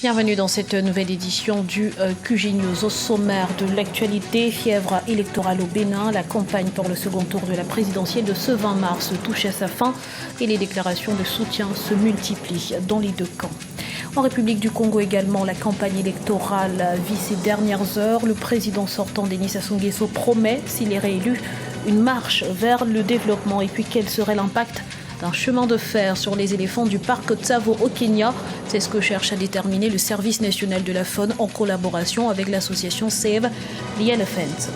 Bienvenue dans cette nouvelle édition du QG News. Au sommaire de l'actualité, fièvre électorale au Bénin. La campagne pour le second tour de la présidentielle de ce 20 mars touche à sa fin et les déclarations de soutien se multiplient dans les deux camps. En République du Congo également, la campagne électorale vit ses dernières heures. Le président sortant Denis Sassou Nguesso promet, s'il est réélu, une marche vers le développement. Et puis quel serait l'impact d'un chemin de fer sur les éléphants du parc Tsavo au Kenya? C'est ce que cherche à déterminer le Service national de la faune en collaboration avec l'association Save the Elephants.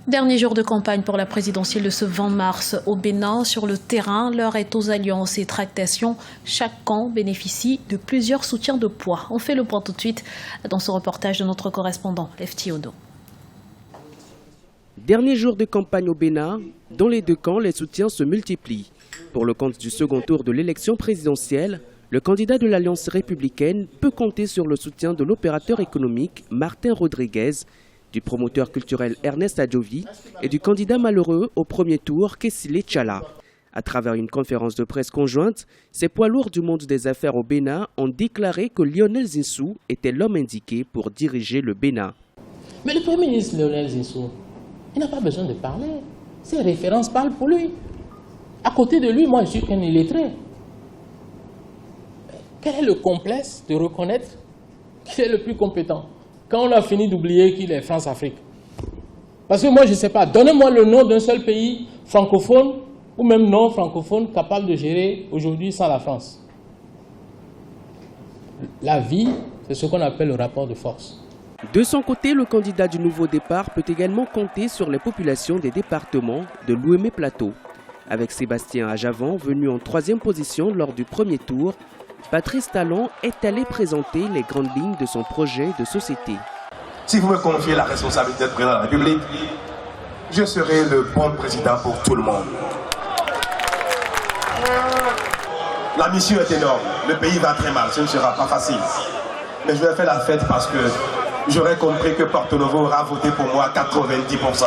Dernier jour de campagne pour la présidentielle de ce 20 mars au Bénin. Sur le terrain, l'heure est aux alliances et tractations. Chaque camp bénéficie de plusieurs soutiens de poids. On fait le point tout de suite dans ce reportage de notre correspondant, Lefty Odo. Dernier jour de campagne au Bénin, dans les deux camps, les soutiens se multiplient. Pour le compte du second tour de l'élection présidentielle, le candidat de l'Alliance républicaine peut compter sur le soutien de l'opérateur économique Martin Rodriguez, du promoteur culturel Ernest Adjovi et du candidat malheureux au premier tour Kessile Tchala. À travers une conférence de presse conjointe, ces poids lourds du monde des affaires au Bénin ont déclaré que Lionel Zinsou était l'homme indiqué pour diriger le Bénin. Mais le Premier ministre Lionel Zinsou, il n'a pas besoin de parler. Ses références parlent pour lui. À côté de lui, moi, je suis qu'un illettré. Quel est le complexe de reconnaître qu'il est le plus compétent quand on a fini d'oublier qu'il est France-Afrique? Parce que moi, je ne sais pas. Donnez-moi le nom d'un seul pays francophone ou même non francophone capable de gérer aujourd'hui sans la France. La vie, c'est ce qu'on appelle le rapport de force. De son côté, le candidat du nouveau départ peut également compter sur les populations des départements de l'Ouémé-Plateau. Avec Sébastien Ajavan, venu en 3e position lors du premier tour, Patrice Talon est allé présenter les grandes lignes de son projet de société. Si vous me confiez la responsabilité de président de la République, je serai le bon président pour tout le monde. La mission est énorme, le pays va très mal, ce ne sera pas facile. Mais je vais faire la fête parce que j'aurais compris que Porto Novo aura voté pour moi 90%.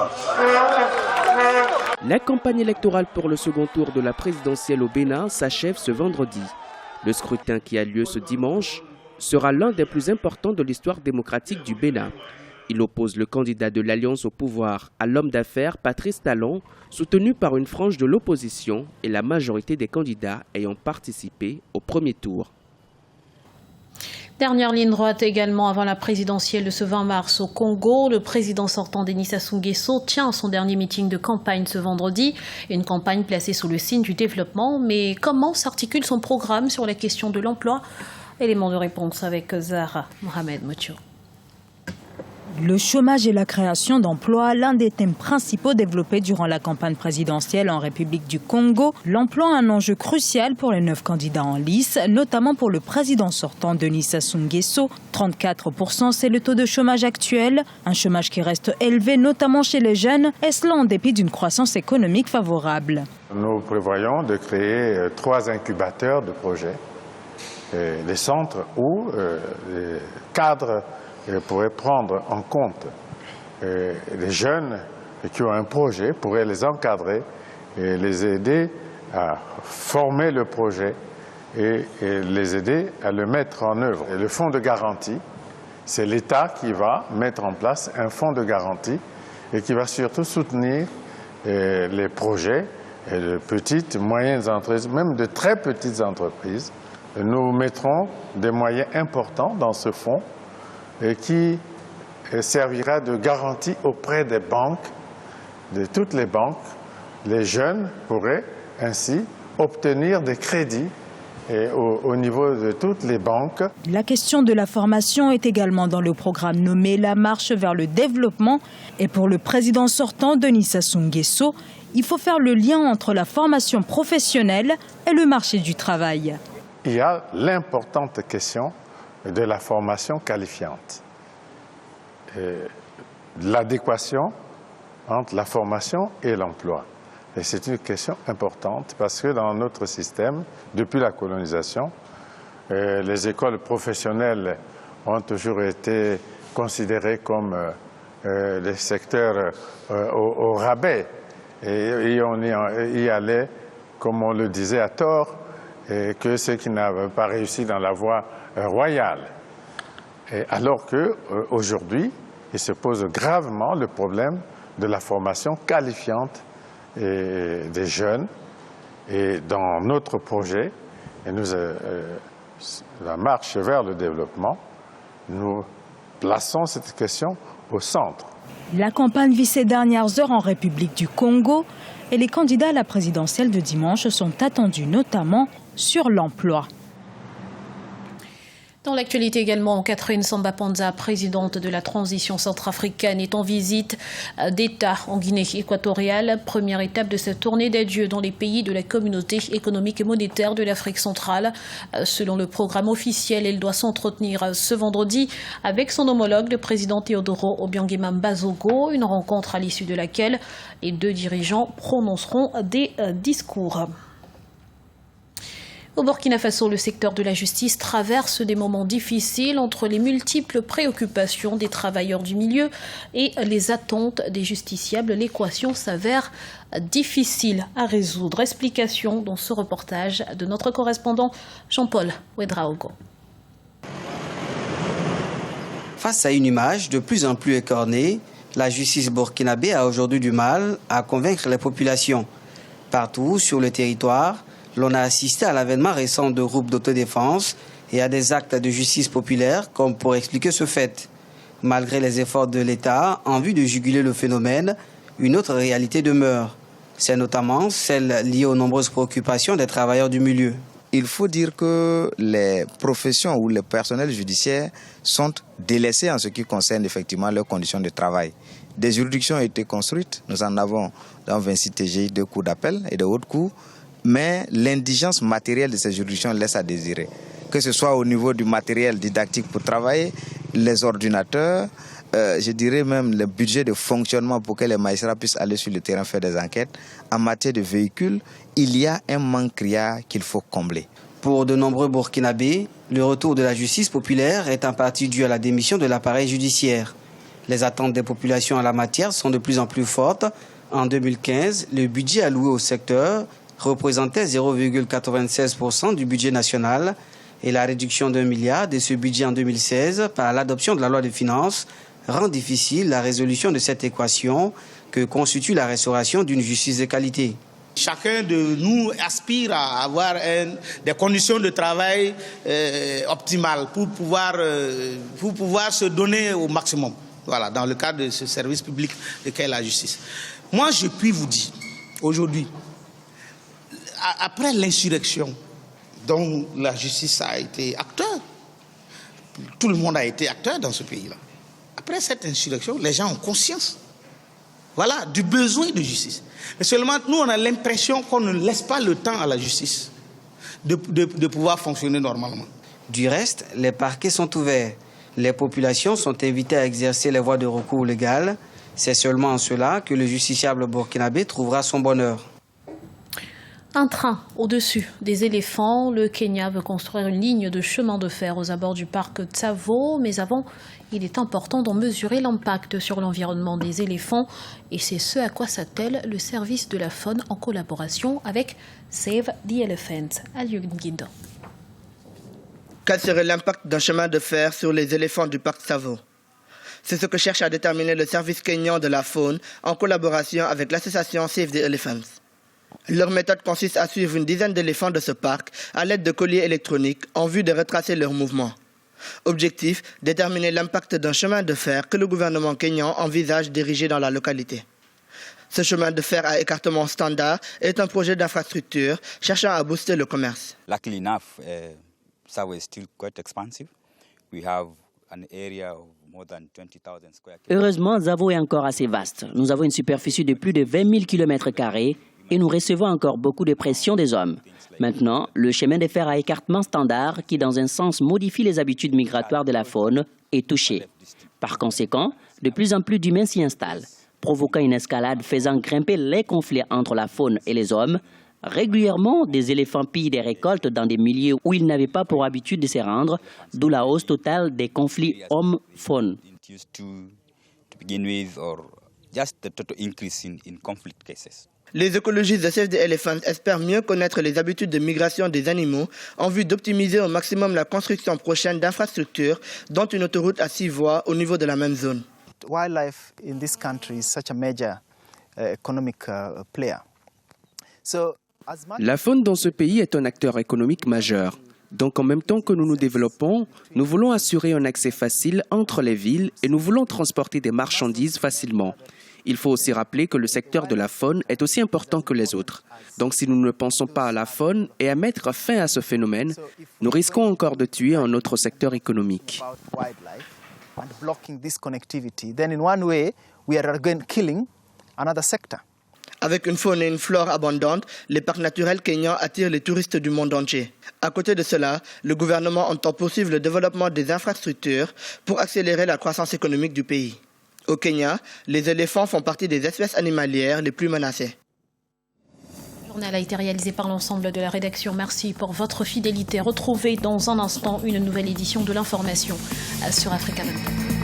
La campagne électorale pour le second tour de la présidentielle au Bénin s'achève ce vendredi. Le scrutin qui a lieu ce dimanche sera l'un des plus importants de l'histoire démocratique du Bénin. Il oppose le candidat de l'Alliance au pouvoir à l'homme d'affaires Patrice Talon, soutenu par une frange de l'opposition et la majorité des candidats ayant participé au premier tour. Dernière ligne droite également avant la présidentielle de ce 20 mars au Congo. Le président sortant Denis Sassou Nguesso tient son dernier meeting de campagne ce vendredi. Une campagne placée sous le signe du développement. Mais comment s'articule son programme sur la question de l'emploi? Élément de réponse avec Zahra Mohamed Moutio. Le chômage et la création d'emplois, l'un des thèmes principaux développés durant la campagne présidentielle en République du Congo. L'emploi, un enjeu crucial pour les 9 candidats en lice, notamment pour le président sortant Denis Sassou Nguesso. 34%, c'est le taux de chômage actuel, un chômage qui reste élevé, notamment chez les jeunes, et cela en dépit d'une croissance économique favorable. Nous prévoyons de créer 3 incubateurs de projets, des centres où les cadres pourraient prendre en compte les jeunes qui ont un projet, pourraient les encadrer et les aider à former le projet et les aider à le mettre en œuvre. Et le fonds de garantie, c'est l'État qui va mettre en place un fonds de garantie et qui va surtout soutenir les projets de petites, moyennes entreprises, même de très petites entreprises. Nous mettrons des moyens importants dans ce fonds et qui servira de garantie auprès des banques, de toutes les banques. Les jeunes pourraient ainsi obtenir des crédits au niveau de toutes les banques. La question de la formation est également dans le programme nommé La marche vers le développement. Et pour le président sortant, Denis Sassou Nguesso, il faut faire le lien entre la formation professionnelle et le marché du travail. Il y a l'importante question de la formation qualifiante, l'adéquation entre la formation et l'emploi. Et c'est une question importante parce que dans notre système, depuis la colonisation, les écoles professionnelles ont toujours été considérées comme des secteurs au rabais. Et on y allait, comme on le disait à tort, que ceux qui n'avaient pas réussi dans la voie royale. Alors qu'aujourd'hui, il se pose gravement le problème de la formation qualifiante des jeunes. Et dans notre projet, la marche vers le développement, nous plaçons cette question au centre. La campagne vit ses dernières heures en République du Congo et les candidats à la présidentielle de dimanche sont attendus notamment sur l'emploi. Dans l'actualité également, Catherine Samba-Panza, présidente de la transition centrafricaine, est en visite d'État en Guinée équatoriale. Première étape de cette tournée d'adieu dans les pays de la communauté économique et monétaire de l'Afrique centrale. Selon le programme officiel, elle doit s'entretenir ce vendredi avec son homologue, le président Teodoro Obiang Bazogo, une rencontre à l'issue de laquelle les deux dirigeants prononceront des discours. Au Burkina Faso, le secteur de la justice traverse des moments difficiles entre les multiples préoccupations des travailleurs du milieu et les attentes des justiciables. L'équation s'avère difficile à résoudre. Explication dans ce reportage de notre correspondant Jean-Paul Ouedraogo. Face à une image de plus en plus écornée, la justice burkinabé a aujourd'hui du mal à convaincre les populations. Partout sur le territoire, l'on a assisté à l'avènement récent de groupes d'autodéfense et à des actes de justice populaire comme pour expliquer ce fait. Malgré les efforts de l'État en vue de juguler le phénomène, une autre réalité demeure. C'est notamment celle liée aux nombreuses préoccupations des travailleurs du milieu. Il faut dire que les professions ou les personnels judiciaires sont délaissés en ce qui concerne effectivement leurs conditions de travail. Des juridictions ont été construites, nous en avons dans 26 TGI de cours d'appel et de haute cour, mais l'indigence matérielle de ces juridictions laisse à désirer. Que ce soit au niveau du matériel didactique pour travailler, les ordinateurs, je dirais même le budget de fonctionnement pour que les magistrats puissent aller sur le terrain faire des enquêtes. En matière de véhicules, il y a un manque criard qu'il faut combler. Pour de nombreux Burkinabés, le retour de la justice populaire est en partie dû à la démission de l'appareil judiciaire. Les attentes des populations en la matière sont de plus en plus fortes. En 2015, le budget alloué au secteur représentait 0,96% du budget national et la réduction d'1 milliard de ce budget en 2016 par l'adoption de la loi de finances rend difficile la résolution de cette équation que constitue la restauration d'une justice de qualité. Chacun de nous aspire à avoir des conditions de travail optimales pour pouvoir se donner au maximum, voilà, dans le cadre de ce service public qu'est la justice. Moi, je puis vous dire, aujourd'hui, après l'insurrection dont la justice a été acteur, tout le monde a été acteur dans ce pays-là. Après cette insurrection, les gens ont conscience, voilà, du besoin de justice. Mais seulement, nous, on a l'impression qu'on ne laisse pas le temps à la justice de pouvoir fonctionner normalement. Du reste, les parquets sont ouverts. Les populations sont invitées à exercer les voies de recours légales. C'est seulement en cela que le justiciable burkinabé trouvera son bonheur. Un train au-dessus des éléphants. Le Kenya veut construire une ligne de chemin de fer aux abords du parc Tsavo. Mais avant, il est important d'en mesurer l'impact sur l'environnement des éléphants. Et c'est ce à quoi s'attelle le service de la faune en collaboration avec Save the Elephants. Aliou Nguindo. Quel serait l'impact d'un chemin de fer sur les éléphants du parc Tsavo? C'est ce que cherche à déterminer le service kényan de la faune en collaboration avec l'association Save the Elephants. Leur méthode consiste à suivre une dizaine d'éléphants de ce parc à l'aide de colliers électroniques en vue de retracer leurs mouvements. Objectif, déterminer l'impact d'un chemin de fer que le gouvernement kényan envisage d'ériger dans la localité. Ce chemin de fer à écartement standard est un projet d'infrastructure cherchant à booster le commerce. Luckily enough, Tsavo is still quite expansive. We have an area of more than 20,000 square kilometers. Heureusement, Tsavo est encore assez vaste. Nous avons une superficie de plus de 20 000 km² et nous recevons encore beaucoup de pression des hommes. Maintenant, le chemin de fer à écartement standard, qui dans un sens modifie les habitudes migratoires de la faune, est touché. Par conséquent, de plus en plus d'humains s'y installent, provoquant une escalade faisant grimper les conflits entre la faune et les hommes. Régulièrement, des éléphants pillent des récoltes dans des milieux où ils n'avaient pas pour habitude de se rendre, d'où la hausse totale des conflits hommes-faune. Les écologistes de Save the Elephants espèrent mieux connaître les habitudes de migration des animaux en vue d'optimiser au maximum la construction prochaine d'infrastructures, dont une autoroute à 6 voies au niveau de la même zone. Wildlife in this country is such a major economic player. La faune dans ce pays est un acteur économique majeur. Donc en même temps que nous nous développons, nous voulons assurer un accès facile entre les villes et nous voulons transporter des marchandises facilement. Il faut aussi rappeler que le secteur de la faune est aussi important que les autres. Donc si nous ne pensons pas à la faune et à mettre fin à ce phénomène, nous risquons encore de tuer un autre secteur économique. Avec une faune et une flore abondantes, les parcs naturels kenyans attirent les touristes du monde entier. À côté de cela, le gouvernement entend poursuivre le développement des infrastructures pour accélérer la croissance économique du pays. Au Kenya, les éléphants font partie des espèces animalières les plus menacées. Le journal a été réalisé par l'ensemble de la rédaction. Merci pour votre fidélité. Retrouvez dans un instant une nouvelle édition de l'information sur Africa 24.